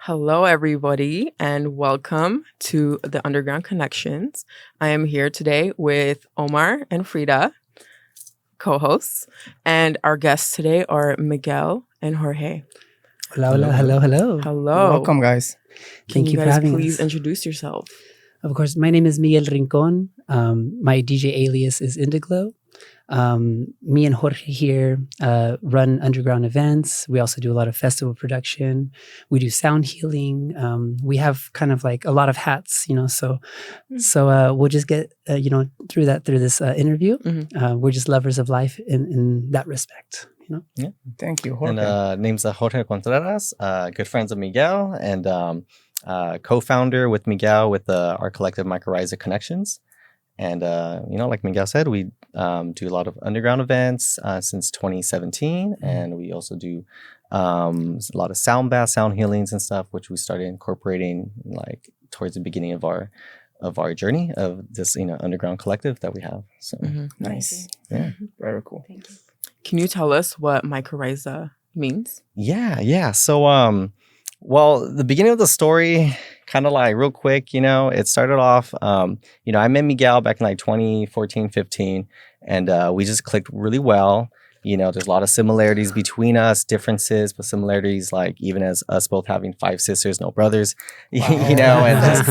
Hello, everybody, and welcome to the Underground Connections. I am here today with Omar and Frida, co-hosts, and our guests today are Miguel and Jorge. Hello. Hello. Welcome, guys. Can Thank you you for guys having please us. introduce yourself? Of course, my name is Miguel Rincon. My DJ alias is Indiglo. Me and Jorge here run underground events. We also do a lot of festival production. We do sound healing. We have kind of like a lot of hats, So we'll just get through this interview. Mhm. We're just lovers of life in that respect. Yeah. Thank you, Jorge. And name's Jorge Contreras, good friends of Miguel, and co-founder with Miguel with our collective Mycorrhiza Connections. And like Miguel said, we do a lot of underground events since 2017, and we also do a lot of sound baths, sound healings, and stuff, which we started incorporating like towards the beginning of our journey of this underground collective that we have. So Nice. Yeah. Very cool. Thank you. Can you tell us what mycorrhiza means? Yeah. So, well, the beginning of the story, kind of like real quick, it started off, I met Miguel back in like 2014, 15, and we just clicked really well. There's a lot of similarities between us, differences, but similarities, like even as us both having 5 sisters, no brothers, and just,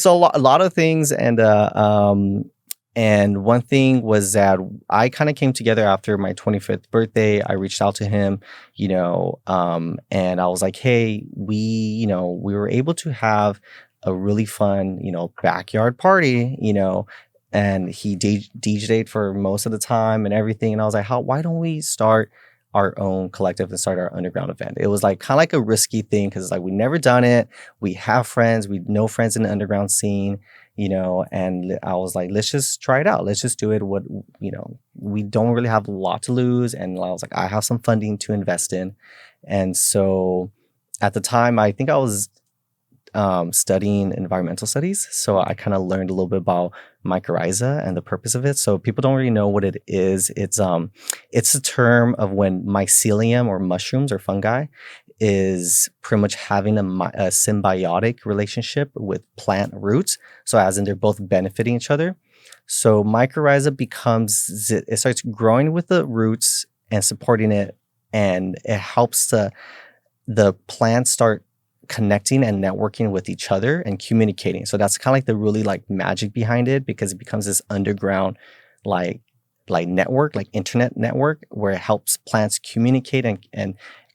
so a lot of things. And one thing was that I kind of came together after my 25th birthday. I reached out to him, and I was like, hey, we were able to have a really fun, backyard party, and he DJ'd for most of the time and everything. And I was like, why don't we start our own collective and start our underground event? It was like kind of like a risky thing because like we never done it. We have friends, we know friends in the underground scene. And I was like, let's just try it out. Let's just do it. We don't really have a lot to lose. And I was like, I have some funding to invest in. And so at the time, I think I was studying environmental studies. So I kind of learned a little bit about mycorrhiza and the purpose of it. So people don't really know what it is. It's a term of when mycelium or mushrooms or fungi is pretty much having a symbiotic relationship with plant roots. So as in they're both benefiting each other. So mycorrhiza it starts growing with the roots and supporting it. And it helps the plants start connecting and networking with each other and communicating. So that's kind of like the really like magic behind it, because it becomes this underground like network, like internet network, where it helps plants communicate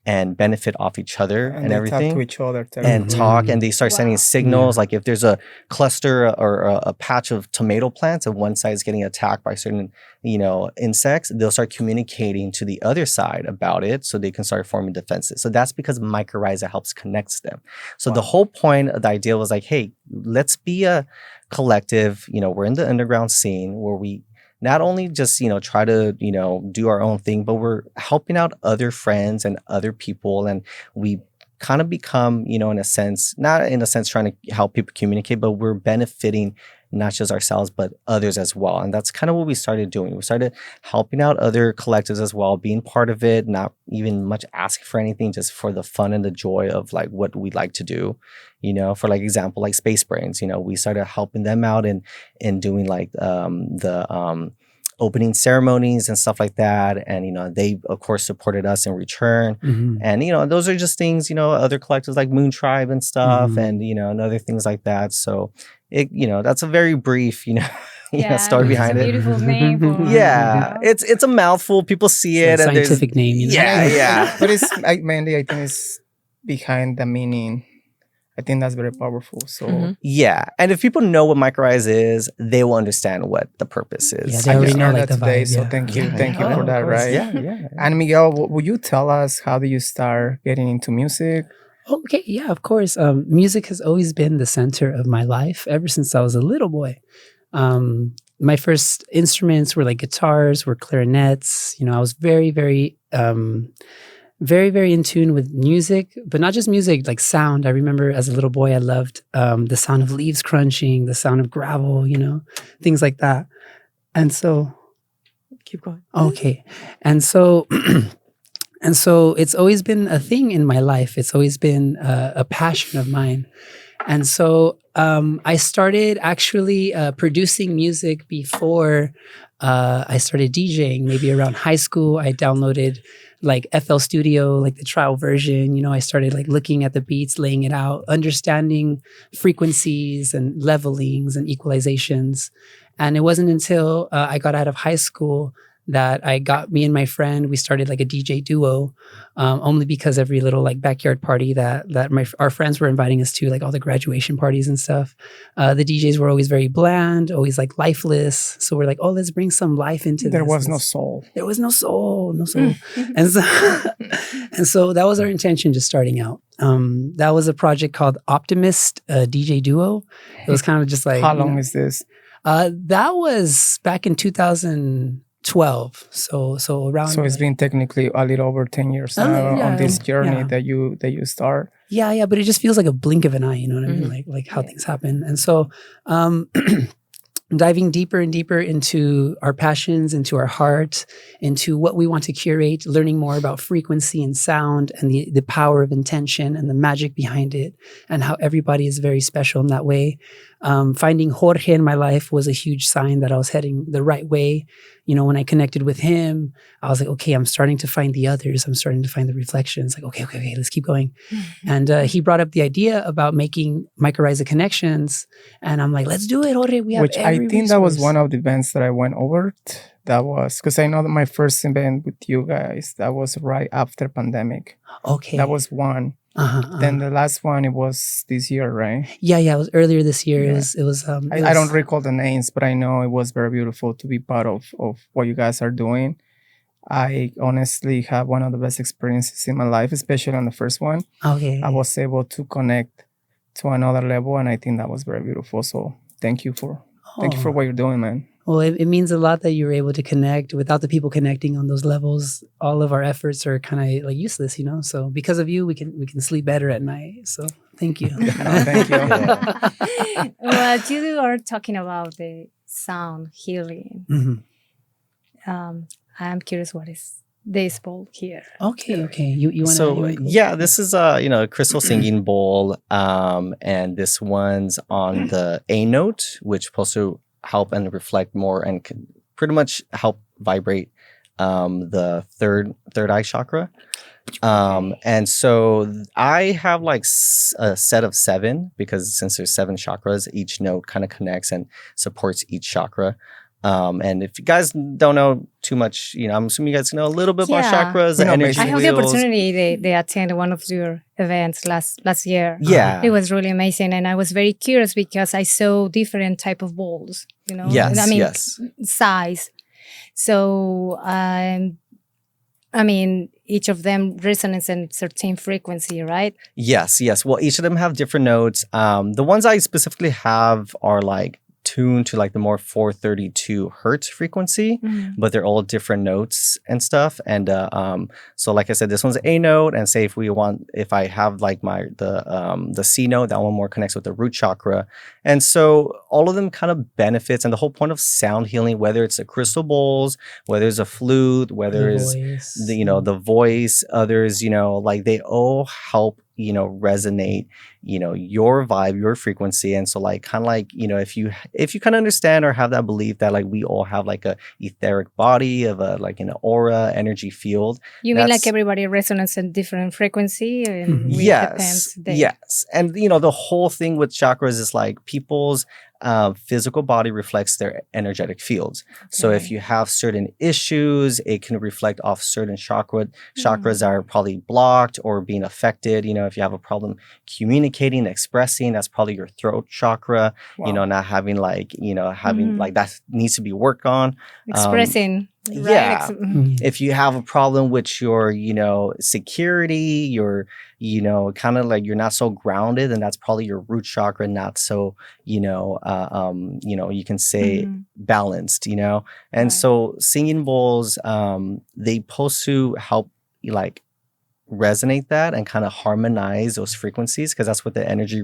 and benefit off each other and everything. Talk to each other. And talk, and they start sending signals. Like if there's a cluster or a patch of tomato plants and one side is getting attacked by certain, insects, they'll start communicating to the other side about it so they can start forming defenses. So that's because mycorrhiza helps connect them. So the whole point of the idea was like, hey, let's be a collective. We're in the underground scene where we not only just, try to, do our own thing, but we're helping out other friends and other people. And we kind of become, in a sense, not in a sense trying to help people communicate, but we're benefiting not just ourselves, but others as well. And that's kind of what we started doing. We started helping out other collectives as well, being part of it, not even much asking for anything, just for the fun and the joy of like what we like to do. For like example, like Space Brains, we started helping them out in doing like the opening ceremonies and stuff like that. And, they of course supported us in return. Mm-hmm. And, those are just things, other collectives like Moon Tribe and stuff, and, and other things like that. So that's a very brief, story behind it. Beautiful name. Yeah, it's a mouthful. People see it, It's a and scientific name. Yeah. But it's mainly, I think, it's behind the meaning. I think that's very powerful. So Yeah, and if people know what mycorrhiza is, they will understand what the purpose is. Yeah, they already know like that the today. vibe. So Yeah. thank you Yeah, for of that. course. Right? Yeah. And Miguel, would you tell us how do you start getting into music? Okay, yeah, of course. Music has always been the center of my life ever since I was a little boy. My first instruments were like guitars, were clarinets. I was very, very, very in tune with music, but not just music, like sound. I remember as a little boy, I loved the sound of leaves crunching, the sound of gravel, things like that. And so, Keep going. okay. And so And so it's always been a thing in my life. It's always been a passion of mine. And so I started actually producing music before I started DJing. Maybe around high school, I downloaded like FL Studio, like the trial version. You know, I started like looking at the beats, laying it out, understanding frequencies and levelings and equalizations. And it wasn't until I got out of high school that me and my friend, we started like a DJ duo, only because every little like backyard party that our friends were inviting us to, like all the graduation parties and stuff, the DJs were always very bland, always like lifeless. So we're like, oh, let's bring some life into this. There was no soul. There was no soul, no soul. and so that was our intention just starting out. That was a project called Optimist DJ Duo. It was kind of just like, how long is this? That was back in 2012. So around. So it's been technically a little over 10 years now on this journey that you start. Yeah, but it just feels like a blink of an eye. You know what I mean? Like how things happen. And so, diving deeper and deeper into our passions, into our heart, into what we want to curate, learning more about frequency and sound and the power of intention and the magic behind it, and how everybody is very special in that way. Finding Jorge in my life was a huge sign that I was heading the right way. You know, when I connected with him, I was like, okay, I'm starting to find the others. I'm starting to find the reflections. Like, okay, let's keep going. And he brought up the idea about making mycorrhiza connections. And I'm like, let's do it, Jorge. We have Which I think that was one of the events that I went over. That was, because I know that my first event with you guys, that was right after pandemic. Okay. That was one. Then the last one, it was this year, right? Yeah, it was earlier this year. Yeah. It was. I don't recall the names, but I know it was very beautiful to be part of what you guys are doing. I honestly have one of the best experiences in my life, especially on the first one. Okay. I was able to connect to another level, and I think that was very beautiful. So thank you for what you're doing, man. Well, it means a lot that you were able to connect. Without the people connecting on those levels, all of our efforts are kind of like useless, you know. So because of you, we can sleep better at night. So thank you. Thank you. Well, you are talking about the sound healing. I'm curious, what is this bowl here? Okay. You want to? So yeah, this is a crystal singing bowl, and this one's on the A note, which supposed to help and reflect more and can pretty much help vibrate the third eye chakra. And so I have like a set of 7, because since there's 7 chakras, each note kind of connects and supports each chakra. And if you guys don't know too much, I'm assuming you guys know a little bit about chakras and energy I have wheels. the opportunity. They attended one of your events last year. Yeah. It was really amazing, and I was very curious because I saw different type of bowls. Yes, I mean, yes. size. So each of them resonates in a certain frequency, right? Yes. Well, each of them have different notes. The ones I specifically have are like tuned to like the more 432 hertz frequency, but they're all different notes and stuff. And so like I said, this one's A note, and say if I have like the C note, that one more connects with the root chakra. And so all of them kind of benefits, and the whole point of sound healing, whether it's the crystal bowls, whether it's a flute, whether it's the voice, others, like they all help resonate your vibe, your frequency. And so like kind of like if you kind of understand or have that belief that like we all have like a etheric body of a like an aura energy field, you mean like everybody resonates in different frequency, and yes and the whole thing with chakras is like people's physical body reflects their energetic fields. Okay. So if you have certain issues, it can reflect off certain chakras that are probably blocked or being affected. If you have a problem communicating, expressing, that's probably your throat chakra. Wow. Not having like having like that needs to be worked on. Expressing. Right? Yeah. If you have a problem with your, security, your, kind of like you're not so grounded, and that's probably your root chakra, not so, you can say balanced, And so singing bowls, they supposed to help like resonate that and kind of harmonize those frequencies, because that's what the energy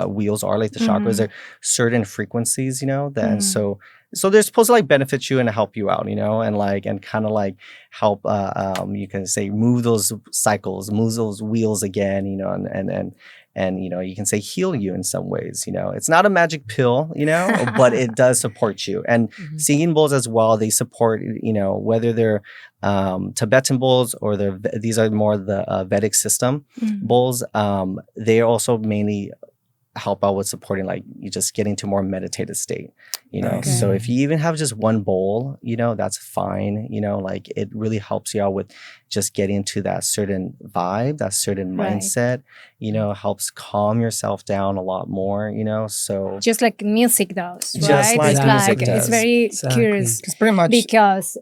wheels are. Like the chakras are certain frequencies, and so so they're supposed to like benefit you and help you out, and kind of like help, you can say move those cycles, move those wheels again, and you can say heal you in some ways. It's not a magic pill, but it does support you. And singing bowls as well, they support, whether they're Tibetan bowls or these are more the Vedic system bowls. They also mainly help out with supporting like you just getting to more meditative state, so if you even have just one bowl, that's fine, like it really helps you out with just getting to that certain vibe, that certain mindset, helps calm yourself down a lot more, so just like music does, right? Just like music does. It's very curious. It's pretty much Because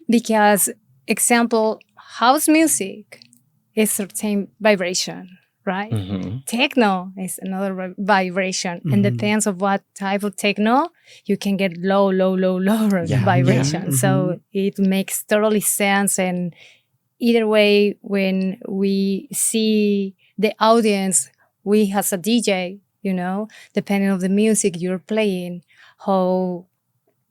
because example, house music is certain vibration, right? Techno is another vibration, and depends of what type of techno, you can get lower vibration. So it makes totally sense. And either way, when we see the audience, we as a DJ, depending on the music you're playing, how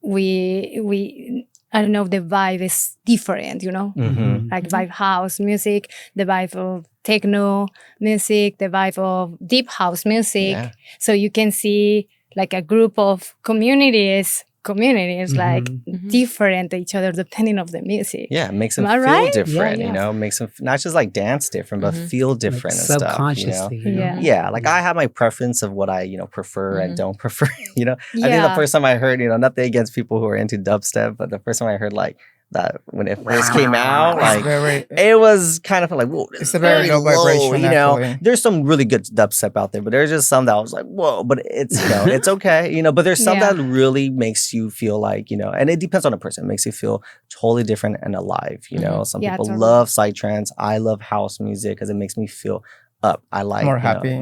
we I don't know, the vibe is different, like vibe house music, the vibe of techno music, the vibe of deep house music. Yeah. So you can see like a group of communities like different to each other depending on the music. Yeah, it makes them feel different, makes them not just like dance different, but feel different like and subconsciously, stuff. Yeah, like I have my preference of what I, prefer and don't prefer, I think the first time I heard, nothing against people who are into dubstep, but the first time I heard like that when it first came out, like it was kind of like, whoa, it's a very low vibration. There's some really good dubstep out there, but there's just some that I was like, whoa, but it's it's okay, but there's some that really makes you feel like, and it depends on the person. It makes you feel totally different and alive. Some people love psytrance. I love house music because it makes me feel up. I like more happy.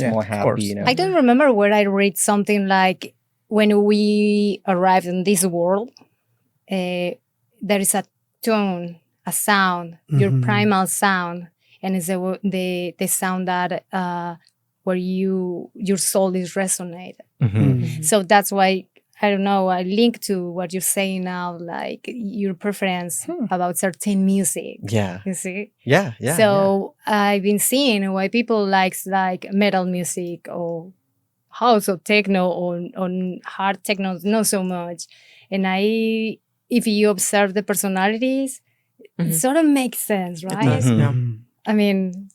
More happy. I don't remember where I read something like when we arrived in this world. There is a tone, a sound, your primal sound, and it's the sound that where your soul is resonated. So that's why I don't know. I link to what you're saying now, like your preference about certain music. Yeah, you see. Yeah. So I've been seeing why people likes like metal music or house or techno or hard techno, not so much, and if you observe the personalities, it sort of makes sense, right? It does, yeah. I mean,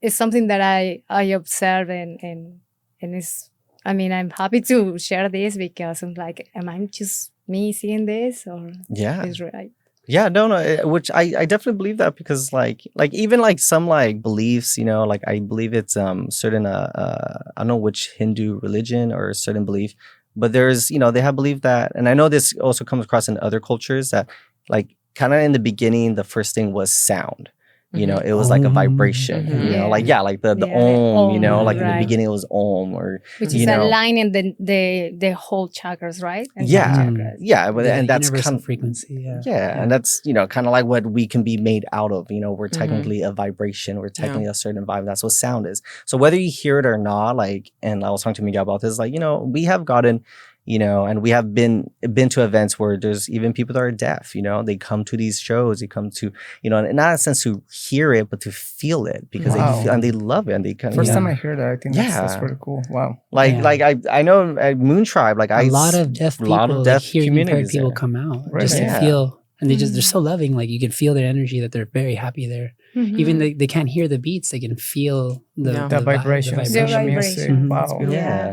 it's something that I observe and it's, I mean, I'm happy to share this because I'm like, am I just me seeing this or is right? Yeah, no, which I definitely believe that because like even like some like beliefs, like I believe it's certain I don't know which Hindu religion or a certain belief. But there's, they have believed that, and I know this also comes across in other cultures that like kind of in the beginning, the first thing was sound. It was like a vibration, like the om, like in the beginning it was om which is aligning the whole chakras, right? And and that's kind of frequency. And that's kind of like what we can be made out of. We're technically a vibration, we're technically a certain vibe. That's what sound is. So whether you hear it or not, like, and I was talking to Miguel about this, like we have gotten. And we have been to events where there's even people that are deaf, they come to these shows, they come to, not in a sense to hear it, but to feel it because they feel, and they love it. And they kind of, first time I heard that, I think that's really cool. Wow. Like I know at Moon Tribe, like a lot of deaf people, like hearing impaired people come out just to feel, and they're so loving. Like you can feel their energy that they're very happy there. Even they can't hear the beats, they can feel the vibration. Wow. Yeah.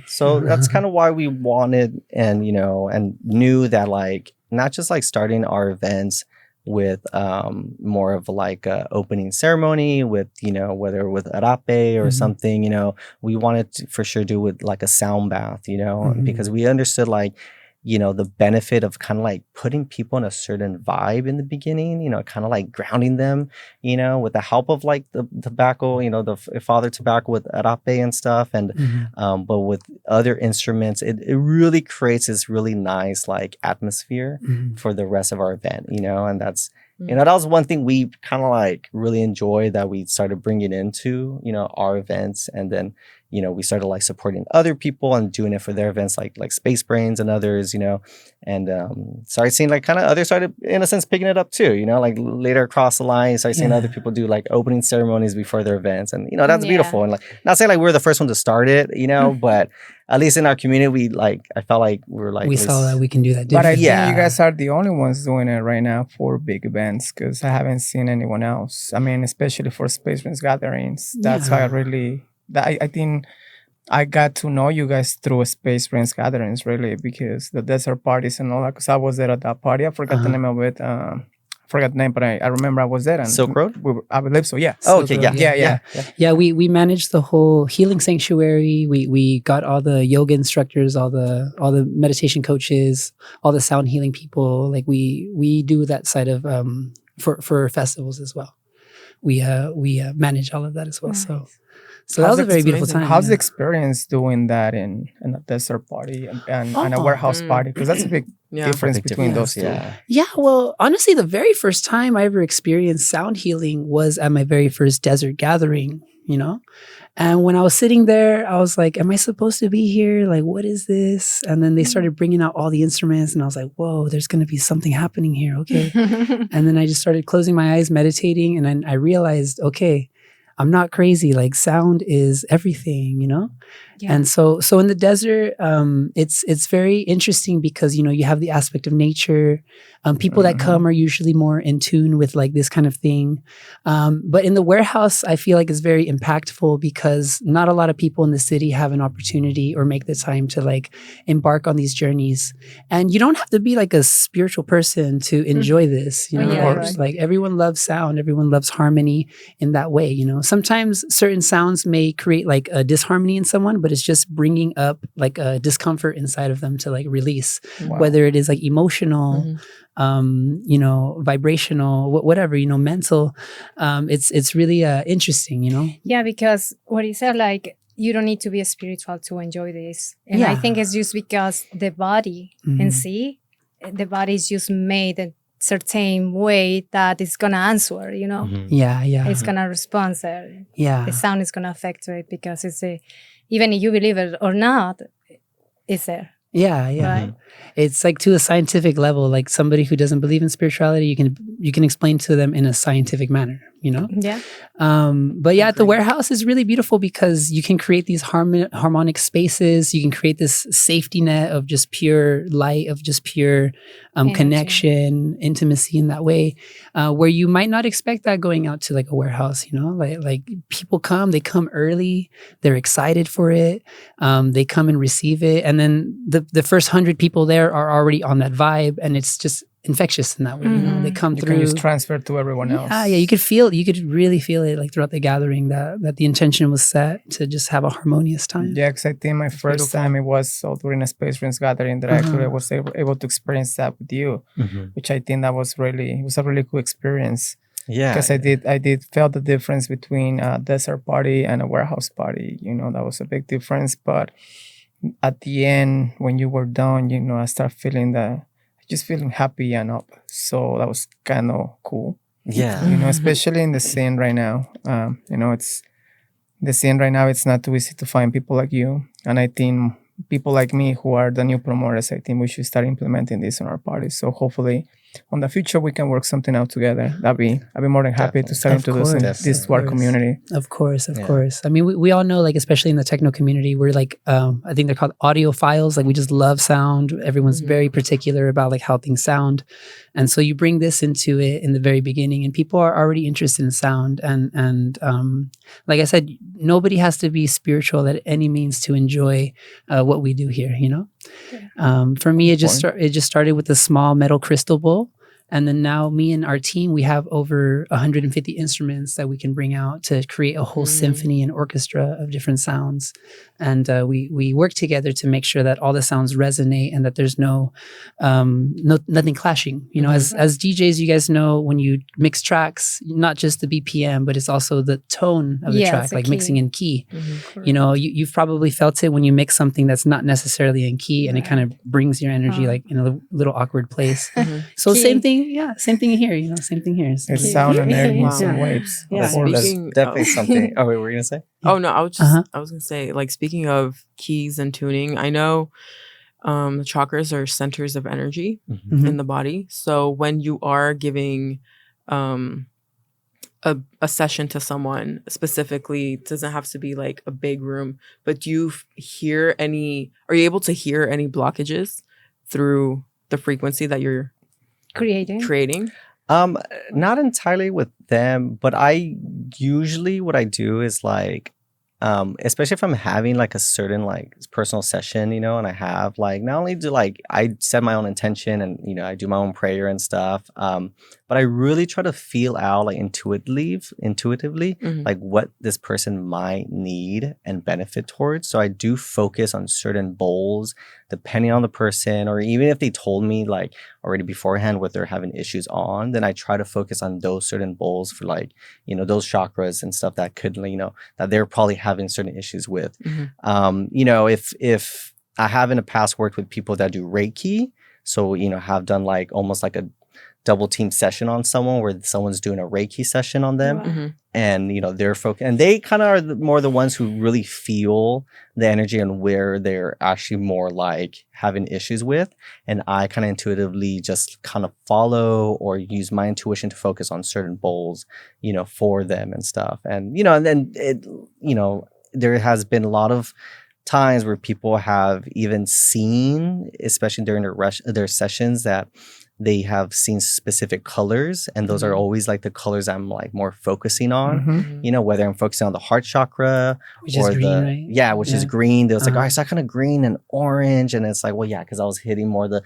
So that's kind of why we wanted and knew that like not just like starting our events with more of like a opening ceremony with whether with arape or something, we wanted to for sure do with like a sound bath, because we understood like the benefit of kind of like putting people in a certain vibe in the beginning, kind of like grounding them, with the help of like the tobacco, the father tobacco with arape and stuff. And, but with other instruments, it really creates this really nice like atmosphere for the rest of our event, and that's, that was one thing we kind of like really enjoyed that we started bringing into, our events. And then, we started like supporting other people and doing it for their events, like Space Brains and others, and started seeing like kind of others started in a sense picking it up too, like later across the line, started seeing other people do like opening ceremonies before their events, and that's beautiful. And like, not saying like we're the first one to start it, but at least in our community, I felt like we saw that we can do that. But I think you guys are the only ones doing it right now for big events, because I haven't seen anyone else. I mean, especially for Space Brains gatherings. That's why I think I got to know you guys through Space Brains gatherings, really, because the desert parties and all that. Because I was there at that party. I forgot the name of it. Forgot the name, but I remember I was there. And Silk Road? I believe so, yeah. Oh, okay, yeah. We managed the whole healing sanctuary. We got all the yoga instructors, all the meditation coaches, all the sound healing people. Like we do that side of for festivals as well. We manage all of that as well. Nice. So that was a very beautiful time. How's the experience doing that in a desert party and a warehouse party? Because that's a big difference between those two. Yeah, well, honestly, the very first time I ever experienced sound healing was at my very first desert gathering, And when I was sitting there, I was like, am I supposed to be here? Like, what is this? And then they started bringing out all the instruments, and I was like, whoa, there's going to be something happening here. Okay. And then I just started closing my eyes, meditating, and then I realized, okay, I'm not crazy. Like, sound is everything, Yeah. And so in the desert, it's very interesting because you have the aspect of nature. People that come are usually more in tune with like this kind of thing. But in the warehouse, I feel like it's very impactful because not a lot of people in the city have an opportunity or make the time to like embark on these journeys. And you don't have to be like a spiritual person to enjoy this. Right. Like everyone loves sound, everyone loves harmony in that way. Sometimes certain sounds may create like a disharmony in someone, but it's just bringing up like a discomfort inside of them to like release, whether it is like emotional, vibrational, whatever, mental. It's really interesting, Yeah, because what you said, like, you don't need to be a spiritual to enjoy this. And I think it's just because the body the body is just made a certain way that it's gonna answer, It's gonna respond there. Yeah. The sound is gonna affect it because even if you believe it or not, it's there. Yeah. Right? It's like to a scientific level, like somebody who doesn't believe in spirituality, you can explain to them in a scientific manner, Yeah. But yeah, the warehouse is really beautiful because you can create these harmonic spaces. You can create this safety net of just pure light, of just pure connection, intimacy in that way, where you might not expect that going out to like a warehouse, like people they come early, they're excited for it. They come and receive it. And then the first 100 people there are already on that vibe, and it's just infectious in that way. They come through. You can just transfer to everyone else. Yeah. You could really feel it like throughout the gathering that the intention was set to just have a harmonious time. Yeah, because I think my first time it was during a Space Brains gathering that I actually was able to experience that with you, which I think that was a really cool experience. Yeah, because I did feel the difference between a desert party and a warehouse party. That was a big difference. But at the end, when you were done, I started feeling just feeling happy and up. So that was kind of cool. Yeah. Especially in the scene right now. It's the scene right now. It's not too easy to find people like you. And I think people like me who are the new promoters, I think we should start implementing this in our parties. So hopefully on the future, we can work something out together. I'd be more than happy to start introducing this to our community. Of course. I mean, we all know, like, especially in the techno community, we're like, I think they're called audiophiles. Like, we just love sound. Everyone's very particular about like how things sound. And so you bring this into it in the very beginning, and people are already interested in sound. And like I said, nobody has to be spiritual at any means to enjoy what we do here, For me, it just started with a small metal crystal bowl. And then now me and our team, we have over 150 instruments that we can bring out to create a whole symphony and orchestra of different sounds. And we work together to make sure that all the sounds resonate and that there's nothing clashing. As DJs, you guys know, when you mix tracks, not just the BPM, but it's also the tone of the track, like mixing in key. You've probably felt it when you mix something that's not necessarily in key, and it kind of brings your energy like in a little awkward place. So same thing. same thing here. Same thing here. It's sound and energy, Wow. some waves. Yeah. That's Speaking definitely of- something. Oh, wait, what were you gonna say? Oh no, I was gonna say, like, speaking of keys and tuning, I know the chakras are centers of energy Mhm. in the body. So when you are giving a session to someone specifically, it doesn't have to be like a big room, but do you are you able to hear any blockages through the frequency that you're creating? Not entirely with them, but I usually what I do is like, especially if I'm having like a certain like personal session, and I have like, not only do like I set my own intention and I do my own prayer and stuff, but I really try to feel out like intuitively like what this person might need and benefit towards. So I do focus on certain bowls depending on the person, or even if they told me like already beforehand what they're having issues on, then I try to focus on those certain bowls for like, those chakras and stuff that could, that they're probably having certain issues with. If I have in the past worked with people that do Reiki, so, have done like almost like a double team session on someone where someone's doing a Reiki session on them. Wow. And, they're focused, and they kind of are more the ones who really feel the energy and where they're actually more like having issues with. And I kind of intuitively just kind of follow or use my intuition to focus on certain bowls, for them and stuff. And, and then it, there has been a lot of times where people have even seen, especially during their sessions, that they have seen specific colors, and those are always like the colors I'm like more focusing on. Whether I'm focusing on the heart chakra, Which is green, right? Yeah, which is green. There's like, I saw kind of green and orange, and it's like, well, yeah, because I was hitting more the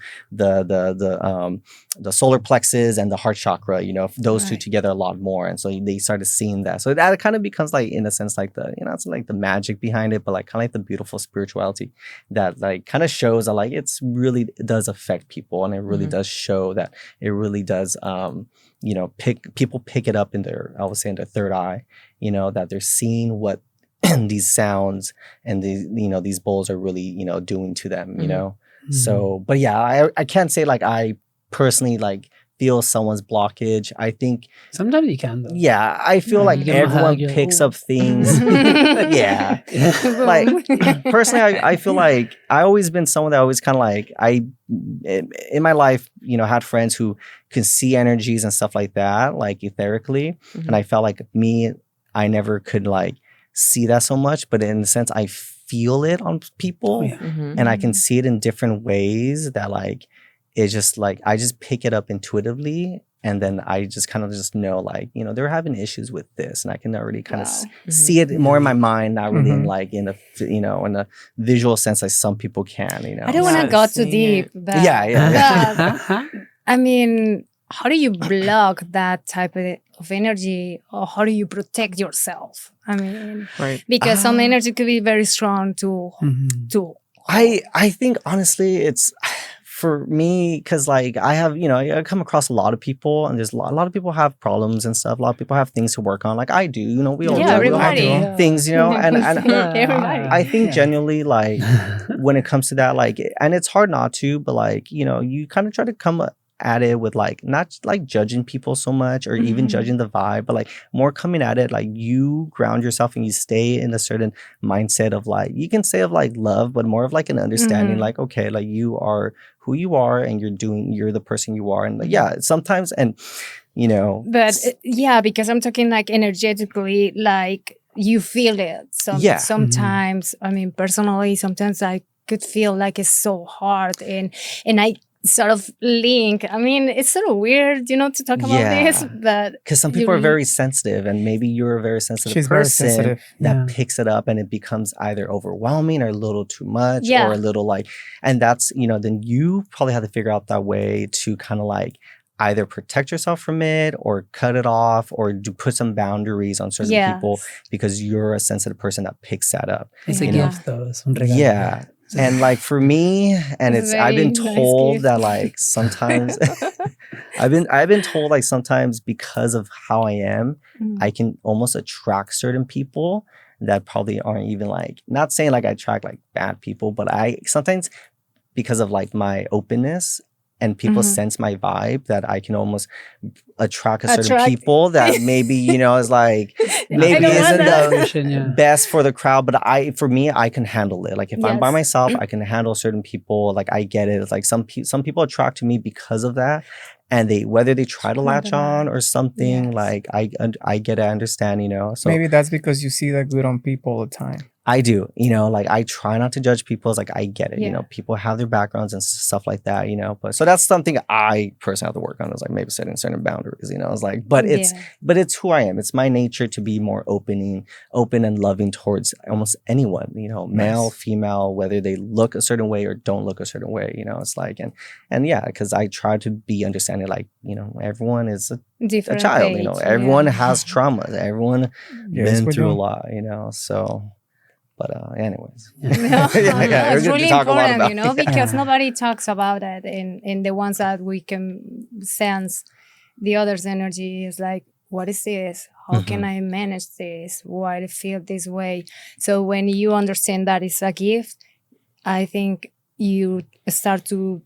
solar plexus and the heart chakra. Those two together a lot more, and so they started seeing that. So that kind of becomes like, in a sense, like the it's like the magic behind it, but like kind of like the beautiful spirituality that like kind of shows that like it does affect people, and it really does show that it really does people pick it up in their, I would say, in their third eye, that they're seeing what these sounds and these bowls are really doing to them. So, but yeah, I can't say like I personally like feel someone's blockage. I think sometimes you can though. Yeah, I feel like everyone picks up things. Yeah. Like personally, I feel like I always been someone that always kind of like, in my life, had friends who can see energies and stuff like that, like etherically. And I felt like I never could like see that so much, but in a sense, I feel it on people and I can see it in different ways that like, it's just like, I just pick it up intuitively. And then I just kind of just know like, they're having issues with this, and I can already kind of see it more in my mind, not really in like in a visual sense like some people can, I don't want to go too deep, but I mean, how do you block that type of energy, or how do you protect yourself? I mean, because some energy could be very strong to I think honestly it's, for me, because like I have, I come across a lot of people, and there's a lot of people have problems and stuff. A lot of people have things to work on. Like I do, we all do things, and I think genuinely like when it comes to that, like, and it's hard not to, but like, you kind of try to come at it with like, not like judging people so much or even judging the vibe, but like more coming at it like you ground yourself and you stay in a certain mindset of like, you can say of like love, but more of like an understanding, like, okay, like you are who you are and you're the person you are. And like, yeah, sometimes, and but because I'm talking like energetically, like you feel it. Sometimes, I mean, personally, sometimes I could feel like it's so hard, and I sort of link. I mean, it's sort of weird, to talk about this, but because some people are very sensitive, and maybe you're a very sensitive person that picks it up, and it becomes either overwhelming or a little too much, or a little like, and that's then you probably have to figure out that way to kind of like either protect yourself from it or cut it off or put some boundaries on certain people, because you're a sensitive person that picks that up. It's a gift though. Es un regalo. Yeah. And like for me, and I've been told that like sometimes I've been told like sometimes because of how I am, I can almost attract certain people that probably aren't even like, not saying like I attract like bad people, but I sometimes, because of like my openness, and people sense my vibe, that I can almost attract certain people that maybe, is like, maybe isn't the best for the crowd, but for me, I can handle it. Like if I'm by myself, I can handle certain people. Like I get it. It's like some people attract to me because of that. And whether they try to latch on or something, like I get it, I understand, So maybe that's because you see that good on people all the time. I do, like I try not to judge people. It's like I get it, people have their backgrounds and stuff like that, but so that's something I personally have to work on, is like maybe setting certain boundaries, it's like, but it's who I am. It's my nature to be more open and loving towards almost anyone, male, female, whether they look a certain way or don't look a certain way, it's like, and yeah, because I try to be understanding, like, everyone is a child, everyone has trauma, everyone been through a lot, so. But anyways, it's really important, because nobody talks about it. In the ones that we can sense, the other's energy is like, what is this? How can I manage this? Why do I feel this way? So when you understand that it's a gift, I think you start to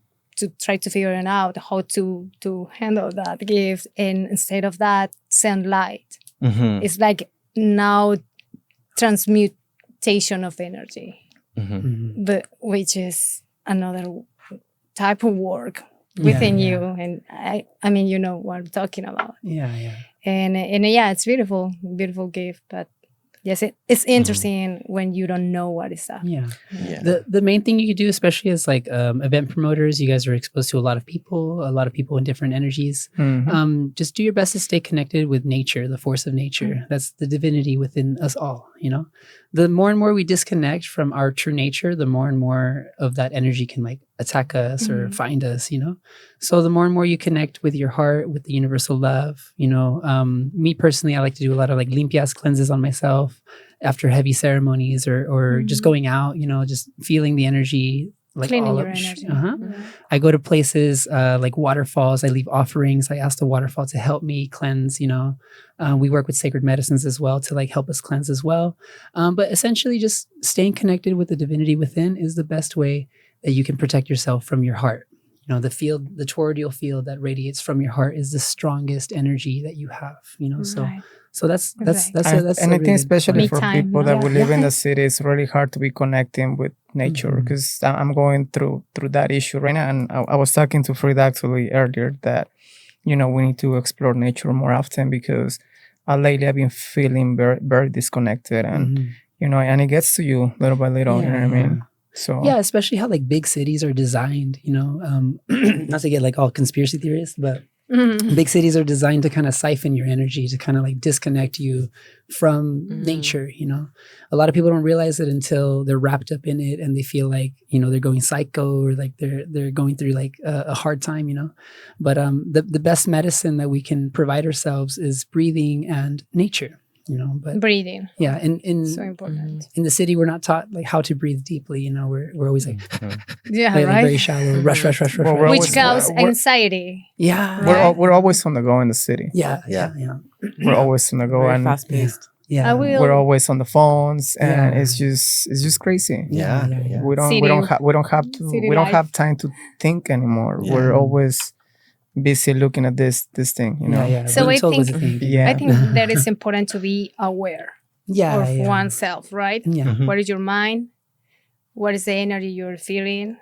try to figure it out how to handle that gift, and instead of that, send light. It's like now transmute of energy, but which is another type of work within you, and I mean, what I'm talking about. And it's beautiful gift, but yes, it's interesting when you don't know what is that. The main thing you could do, especially as like event promoters, you guys are exposed to a lot of people in different energies. Just do your best to stay connected with nature, the force of nature. That's the divinity within us all. The more and more we disconnect from our true nature, the more and more of that energy can like attack us or find us, So the more and more you connect with your heart, with the universal love, me personally, I like to do a lot of like limpias, cleanses on myself after heavy ceremonies or just going out, just feeling the energy. Like cleaning all your energy. I go to places like waterfalls. I leave offerings. I ask the waterfall to help me cleanse. We work with sacred medicines as well to like help us cleanse as well. But essentially, just staying connected with the divinity within is the best way that you can protect yourself from your heart. The toroidal field that radiates from your heart is the strongest energy that you have. So that's and I think especially for people that will live in the city, it's really hard to be connecting with nature, because I'm going through that issue right now. And I was talking to Frida actually earlier that we need to explore nature more often, because lately I've been feeling very, very disconnected, and and it gets to you little by little. You know what I mean? So especially how like big cities are designed. Not to get like all conspiracy theorists, but big cities are designed to kind of siphon your energy, to kind of like disconnect you from nature. A lot of people don't realize it until they're wrapped up in it and they feel like they're going psycho, or like they're going through like a hard time. But the best medicine that we can provide ourselves is breathing and nature. But breathing. Yeah, in so important. In the city, we're not taught like how to breathe deeply. We're always like, right, like very shallow, rush. Which causes anxiety. Yeah, right? We're always on the go in the city. Yeah. We're always on the go, very and fast paced. Yeah, we're always on the phones, and it's just crazy. We don't have time to think anymore. We're always busy looking at this thing, So I think that it's important to be aware of oneself, right? What is your mind? What is the energy you're feeling?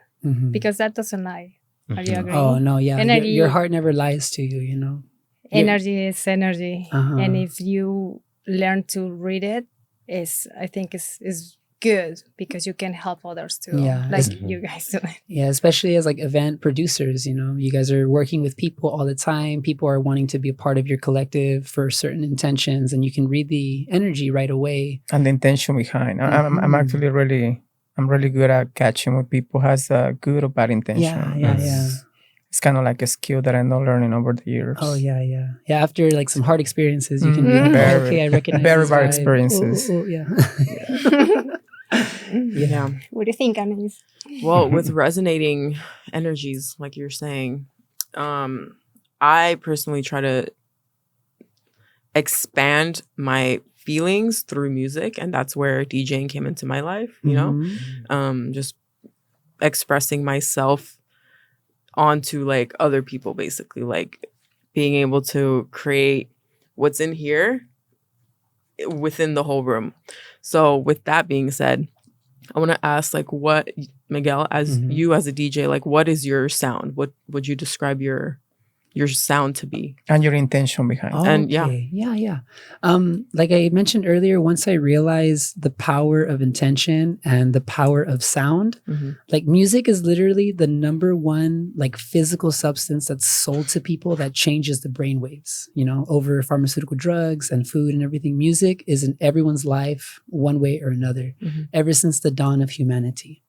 Because that doesn't lie. Are you agreeing? Oh no, energy, your heart never lies to you. Energy is energy, and if you learn to read it, I think is good, because you can help others too, you guys do. Especially as like event producers, you guys are working with people all the time. People are wanting to be a part of your collective for certain intentions, and you can read the energy right away and the intention behind. I'm actually really good at catching when people has a good or bad intention. It's kind of like a skill that I'm not learning over the years. Oh yeah. After like some hard experiences, you can be like, okay, I recognize very bad experiences. Yeah. What do you think, Annalise? Well, with resonating energies, like you're saying, I personally try to expand my feelings through music, and that's where DJing came into my life. Just expressing myself onto like other people, basically, like being able to create what's in here within the whole room. So with that being said, I want to ask, like, what, Miguel, as you as a DJ, like, what is your sound? What would you describe your sound to be? And your intention behind it. And yeah. Like I mentioned earlier, once I realized the power of intention and the power of sound, like music is literally the number one like physical substance that's sold to people that changes the brainwaves, you know, over pharmaceutical drugs and food and everything. Music is in everyone's life one way or another, ever since the dawn of humanity.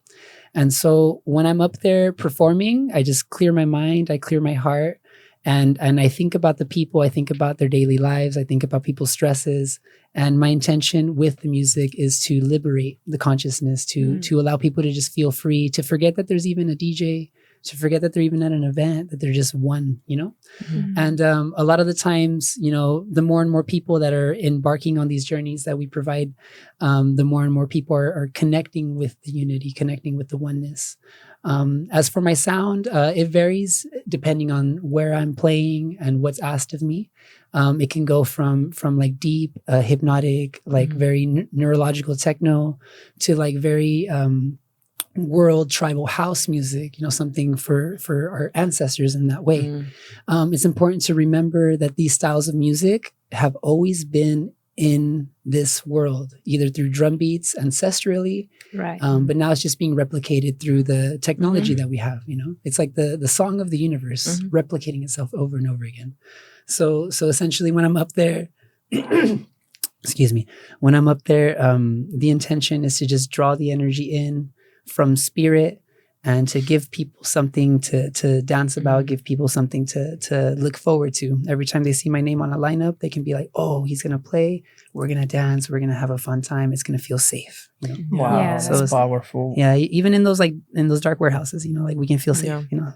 And so when I'm up there performing, I just clear my mind, I clear my heart. And I think about the people, I think about their daily lives, I think about people's stresses. And my intention with the music is to liberate the consciousness, to allow people to just feel free, to forget that there's even a DJ, to forget that they're even at an event, that they're just one, you know? And a lot of the times, you know, the more and more people that are embarking on these journeys that we provide, the more and more people are connecting with the unity, connecting with the oneness. As for my sound, it varies depending on where I'm playing and what's asked of me. It can go from like deep, hypnotic, like very neurological techno to like very world tribal house music, you know, something for our ancestors in that way. It's important to remember that these styles of music have always been in this world, either through drum beats ancestrally, Right. But now it's just being replicated through the technology that we have, you know? It's like the song of the universe replicating itself over and over again. So essentially when I'm up there, excuse me, when I'm up there, the intention is to just draw the energy in from spirit and to give people something to dance about, give people something to look forward to. Every time they see my name on a lineup, they can be like, oh, he's going to play, we're going to dance, we're going to have a fun time, it's going to feel safe. You know? Wow, Yeah. so that's powerful. Yeah, even in those dark warehouses, you know, like we can feel safe, you know?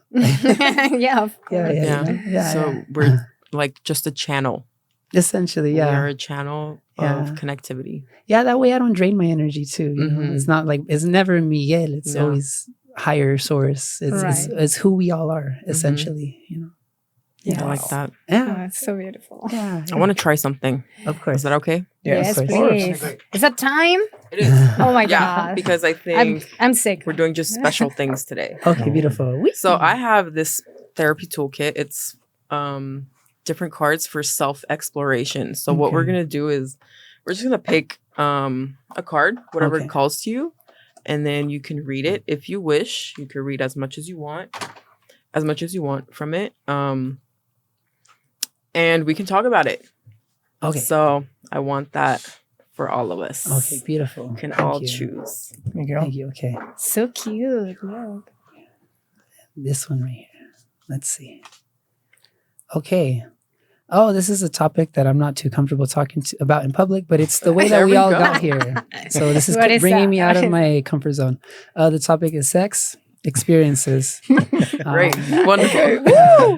Yeah, of course. Yeah. So we're like just a channel. Essentially, yeah. We're a channel of connectivity. Yeah, that way I don't drain my energy too. You know, it's not like, it's never Miguel, it's always higher source. It's who we all are, essentially, you know. Yeah, I like that. Yeah. Oh, it's so beautiful. Yeah. I want to try something. Of course. Is that okay? Yes, of course. please. Is that time? It is. Oh my Yeah, God. because I think I'm sick. we're doing just special things today. Okay, beautiful. So I have this therapy toolkit. It's different cards for self-exploration. So what we're going to do is we're just going to pick a card, whatever it calls to you, and then you can read it if you wish. You can read as much as you want from it. And we can talk about it. Okay. So I want that for all of us. Okay, beautiful. We can Thank all you. choose. Miguel. Thank you. Okay. So cute. Look. This one right here. Let's see. Okay. Oh, this is a topic that I'm not too comfortable talking about in public, but it's the way that There we we all go. got here. So this is What is bringing that? me out of my comfort zone. The topic is sex experiences. Great. Wonderful.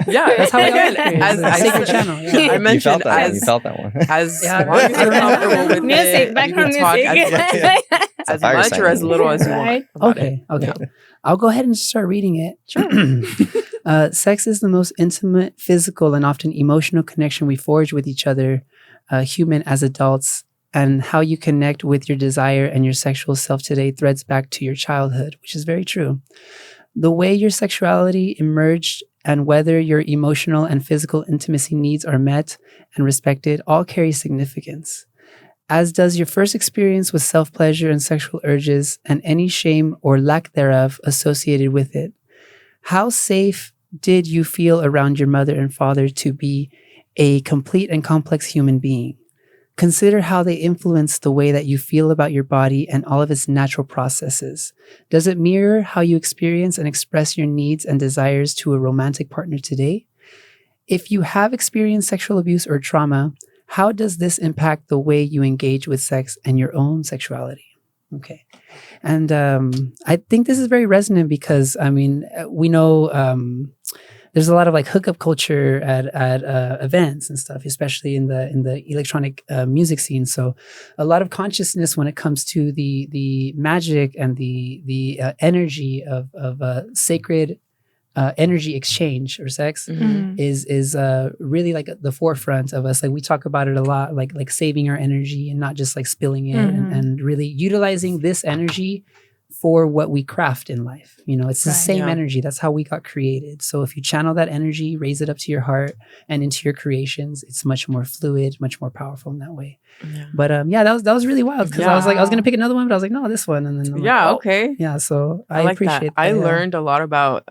Yeah, That's how we got again, here. as It's a I sacred said, channel. Yeah. I mentioned you felt that one. as Yeah, long as you're comfortable with Music, it, you background can talk music. as fire much sign. or as little as you Right. want about it. Okay. I'll go ahead and start reading it. Sure. Sex is the most intimate, physical, and often emotional connection we forge with each other, human as adults, and how you connect with your desire and your sexual self today threads back to your childhood, which is very true. The way your sexuality emerged and whether your emotional and physical intimacy needs are met and respected all carry significance, as does your first experience with self-pleasure and sexual urges and any shame or lack thereof associated with it. How safe did you feel around your mother and father to be a complete and complex human being? Consider how they influence the way that you feel about your body and all of its natural processes. Does it mirror how you experience and express your needs and desires to a romantic partner today? If you have experienced sexual abuse or trauma, how does this impact the way you engage with sex and your own sexuality? Okay. And I think this is very resonant because, I mean, we know there's a lot of like hookup culture at events and stuff, especially in the electronic music scene. So a lot of consciousness when it comes to the magic and the energy of sacred energy exchange or sex is really like the forefront of us. Like we talk about it a lot, like saving our energy and not just like spilling it, and really utilizing this energy for what we craft in life. You know, it's the same energy. That's how we got created. So if you channel that energy, raise it up to your heart and into your creations, it's much more fluid, much more powerful in that way. Yeah. But that was really wild, because I was gonna pick another one, but I was like, no, this one. And then I'm like, okay. Yeah, so I like appreciate that. I learned a lot about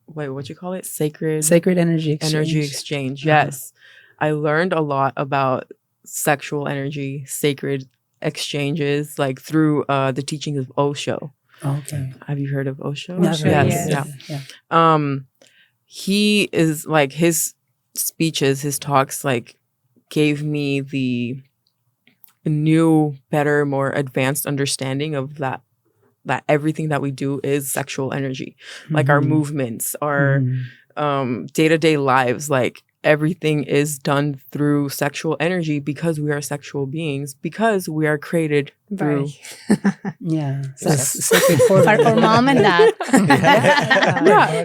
what you call it? Sacred energy exchange. Energy exchange. Yes. I learned a lot about sexual energy, sacred exchanges, like through the teachings of Osho. Okay. Have you heard of Osho? Osho, yeah. He is like, his speeches, his talks, like gave me the new, better, more advanced understanding of that everything that we do is sexual energy. Like our movements, our day-to-day lives, like everything is done through sexual energy, because we are sexual beings, because we are created through sacred for mom and dad.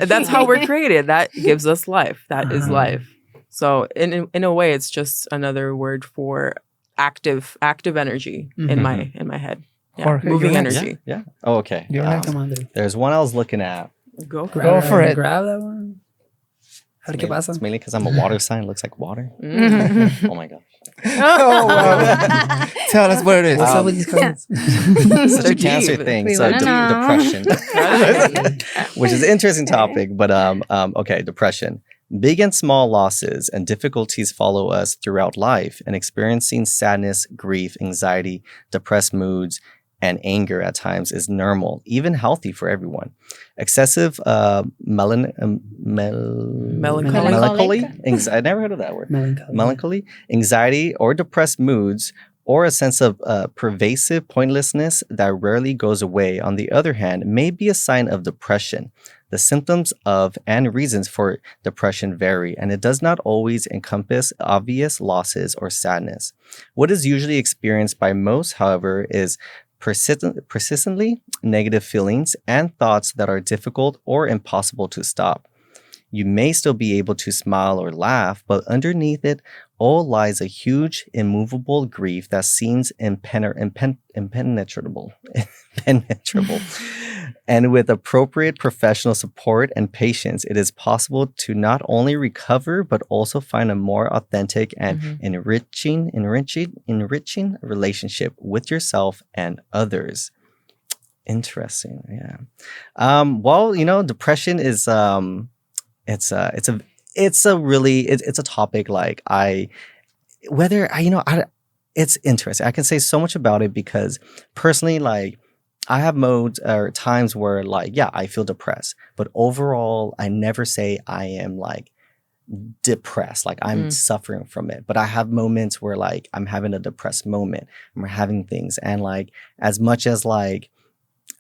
That's how we're created. That gives us life. That is life. So in a way, it's just another word for active energy in my head. Jorge, moving energy. Yeah. Oh, okay. Come on, dude. There's one I was looking at. Go for it. Grab that one. It's mainly because I'm a water sign. It looks like water. Oh my gosh. Oh, wow. Tell us what it is. What's up with these cards? Such a cancer thing. So depression, which is an interesting topic. But okay, depression. Big and small losses and difficulties follow us throughout life, and experiencing sadness, grief, anxiety, depressed moods, and anger at times is normal, even healthy for everyone. Excessive melancholy. I never heard of that word. Melancholy, anxiety, or depressed moods, or a sense of pervasive pointlessness that rarely goes away, on the other hand, may be a sign of depression. The symptoms of and reasons for depression vary, and it does not always encompass obvious losses or sadness. What is usually experienced by most, however, is persistently negative feelings and thoughts that are difficult or impossible to stop. You may still be able to smile or laugh, but underneath it all lies a huge, immovable grief that seems impenetrable. And with appropriate professional support and patience, it is possible to not only recover, but also find a more authentic and enriching relationship with yourself and others. Interesting. Yeah. Well, depression is it's a topic like it's interesting. I can say so much about it because personally, like, I have modes or times where I feel depressed, but overall I never say I am like depressed, like I'm suffering from it. But I have moments where like I'm having a depressed moment, and we're having things, and like as much as like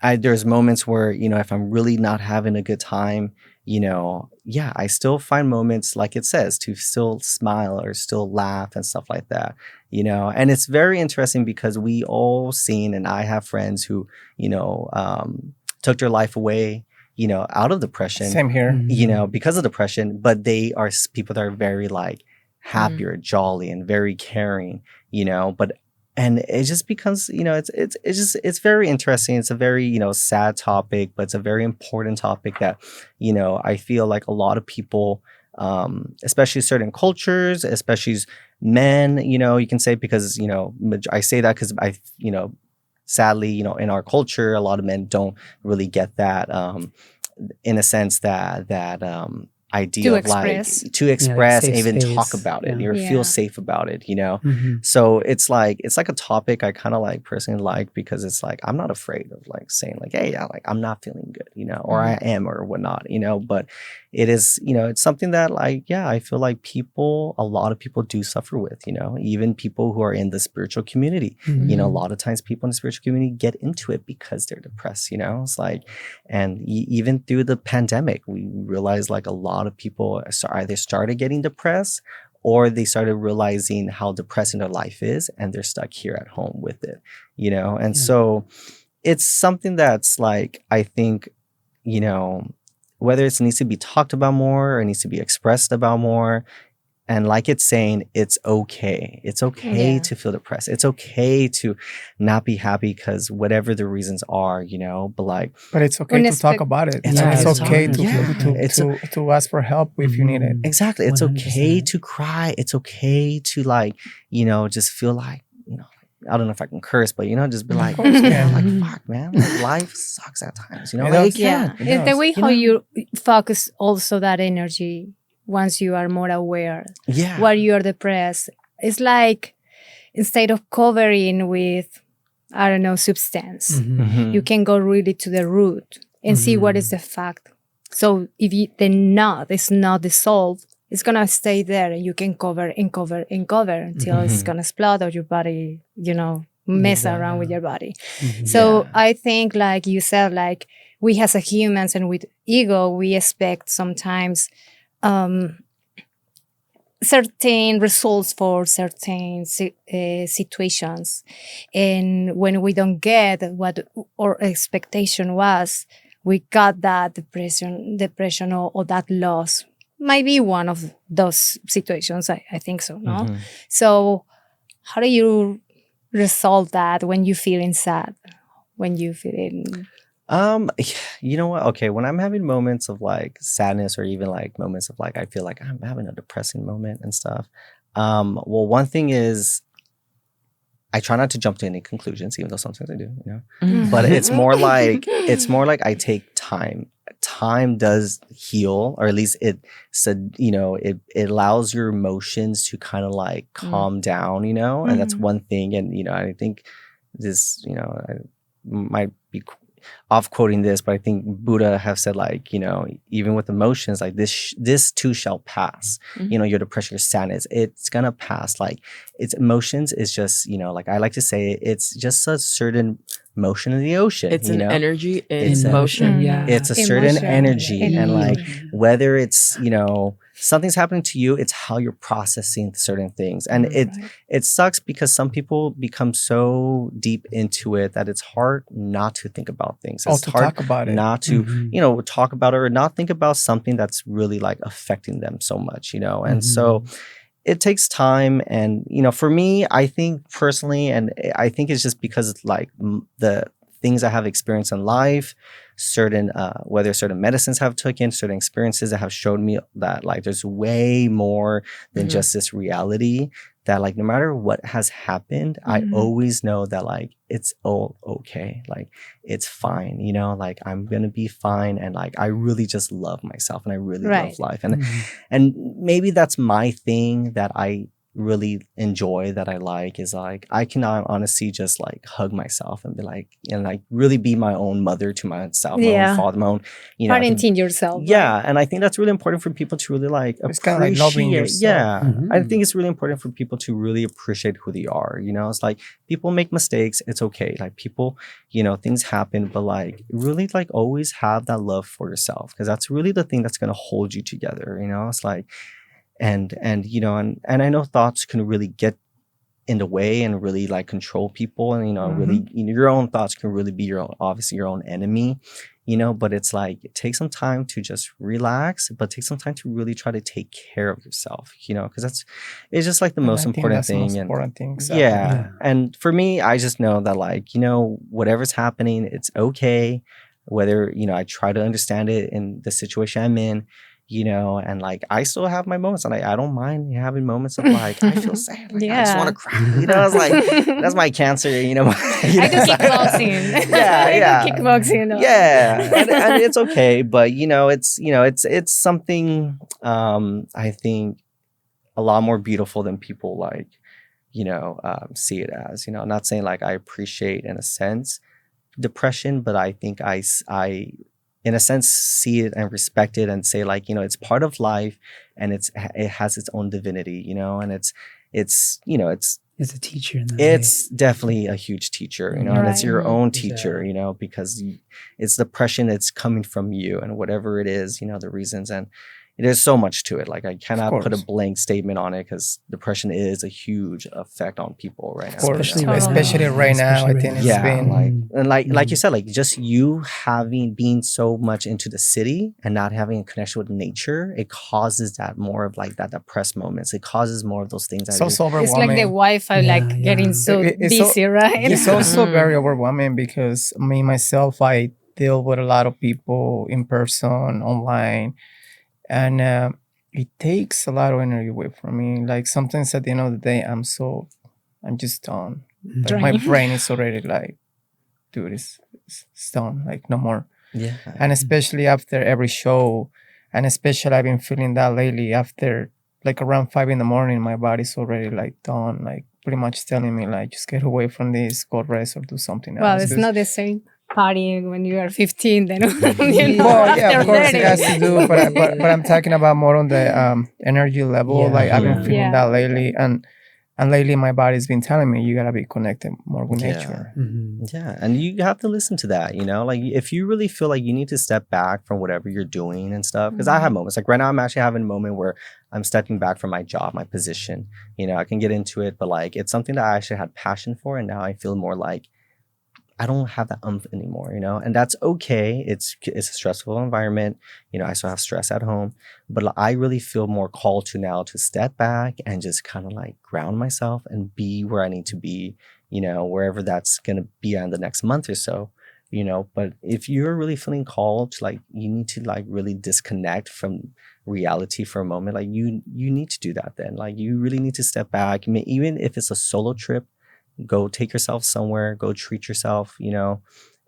there's moments where, if I'm really not having a good time, I still find moments, like it says, to still smile or still laugh and stuff like that, and it's very interesting because we all seen, and I have friends who, took their life away, out of depression. Same here. Because of depression, but they are people that are very like happier, jolly, and very caring, and it just becomes, it's very interesting. It's a very, sad topic, but it's a very important topic that, I feel like a lot of people, especially certain cultures, especially men, you can say, because, I say that because sadly, in our culture, a lot of men don't really get that, in a sense that idea of like to express and even talk about it or feel safe about it, So it's like a topic I kind of like personally like, because it's like I'm not afraid of like saying like, hey, like I'm not feeling good, or I am or whatnot, but it is, it's something that like, I feel like a lot of people do suffer with, even people who are in the spiritual community, a lot of times people in the spiritual community get into it because they're depressed, it's like, and even through the pandemic, we realized like a lot of people either started getting depressed or they started realizing how depressing their life is, and they're stuck here at home with it, and so it's something that's like, I think, whether it needs to be talked about more or it needs to be expressed about more. And like it's saying, it's okay. It's okay to feel depressed. It's okay to not be happy because whatever the reasons are, you know, but it's okay to talk about it. It's okay to ask for help if you need it. Exactly. It's 100%. Okay to cry. It's okay to like, you know, just feel like, you know, I don't know if I can curse, but, you know, just be like, fuck, man, like, life sucks at times, you know? Like, it's the way how you focus also that energy once you are more aware why you are depressed. It's like instead of covering with, I don't know, substance, you can go really to the root and see what is the fact. So if the knot is not dissolved, it's going to stay there and you can cover and cover and cover until it's going to explode or your body, you know, mess around with your body. So I think, like you said, like we as a humans and with ego, we expect sometimes certain results for certain situations. And when we don't get what our expectation was, we got that depression or that loss. Might be one of those situations. I think so, no? So how do you resolve that when you feeling sad? When you feeling... You know what? Okay, when I'm having moments of like sadness or even like moments of like I feel like I'm having a depressing moment and stuff. Well, one thing is I try not to jump to any conclusions, even though sometimes I do, you know. But it's more like I take time. Time does heal, or at least it said, you know, it allows your emotions to kind of like calm down, you know, and that's one thing. And, you know, I think this, you know, I might be off quoting this, but I think Buddha have said like, you know, even with emotions, like this too shall pass. You know, your depression, your sadness, it's gonna pass. Like it's emotions is just, you know, like I like to say, it's just a certain motion in the ocean. It's an energy in motion. It's a certain energy. And like whether it's, you know, something's happening to you, it's how you're processing certain things. And it sucks because some people become so deep into it that it's hard not to think about things. It's hard talk about it. Not to, you know, talk about it or not think about something that's really like affecting them so much, you know? And so it takes time. And, you know, for me, I think personally, and I think it's just because it's like the things I have experienced in life, certain whether certain medicines have taken, certain experiences that have showed me that like there's way more than just this reality, that like no matter what has happened, I always know that like it's all okay, like it's fine, you know, like I'm gonna be fine. And like I really just love myself and I really love life. And maybe that's my thing that I really enjoy, that I like, is like I can honestly just like hug myself and be like, and like really be my own mother to myself, my own father, my own, you know, parenting yourself. Right? And I think that's really important for people to really like it's kind of like loving yourself. I think it's really important for people to really appreciate who they are, you know. It's like people make mistakes, it's okay, like people, you know, things happen, but like really like always have that love for yourself, because that's really the thing that's going to hold you together, you know. It's like and you know, and I know thoughts can really get in the way and really like control people, and you know, really, you know, your own thoughts can really be obviously your own enemy, you know. But it's like it takes some time to just relax, but take some time to really try to take care of yourself, you know, because it's just like the most important thing. And for me, I just know that like, you know, whatever's happening, it's okay. Whether, you know, I try to understand it in the situation I'm in, you know, and like I still have my moments, and I don't mind having moments of like I feel sad, like, I just want to cry, you know. It's like that's my cancer, you know. I do kickboxing. I do kickboxing. And it's okay, but you know, it's something I think a lot more beautiful than people like, you know, see it as, you know. I'm not saying like I appreciate in a sense depression, but I think I in a sense see it and respect it and say like, you know, it's part of life, and it has its own divinity, you know. And it's you know, it's a teacher in that it's definitely a huge teacher, you know. And it's your own teacher, you know, because it's depression, it's coming from you, and whatever it is, you know, the reasons. And there's so much to it. Like I cannot put a blank statement on it because depression is a huge effect on people right now. Especially right now. I think it's been like you said, like just you being so much into the city and not having a connection with nature, it causes that more of like that depressed moments. It causes more of those things. So overwhelming. It's like the Wi-Fi getting so busy, right? It's also very overwhelming because me myself, I deal with a lot of people in person, online, and it takes a lot of energy away from me. Like sometimes at the end of the day, I'm just done. Like my brain is already like, dude, it's done. Like no more. Yeah. And especially after every show, and especially I've been feeling that lately. After like around 5 a.m, my body's already like done. Like pretty much telling me like, just get away from this, go rest or do something else. Well, it's not the same partying when you are 15 then of course it has to do, but I'm talking about more on the energy level. Like I've been feeling that lately, and lately my body's been telling me you gotta be connected more with nature. Yeah, and you have to listen to that, you know, like if you really feel like you need to step back from whatever you're doing and stuff, because I have moments like right now I'm actually having a moment where I'm stepping back from my job, my position, you know, I can get into it, but like it's something that I actually had passion for, and now I feel more like I don't have that umph anymore, you know, and that's okay. It's a stressful environment. You know, I still have stress at home, but I really feel more called to now to step back and just kind of like ground myself and be where I need to be, you know, wherever that's going to be in the next month or so, you know. But if you're really feeling called, like you need to like really disconnect from reality for a moment, like you need to do that then. Like you really need to step back. Even if it's a solo trip, go take yourself somewhere, go treat yourself, you know,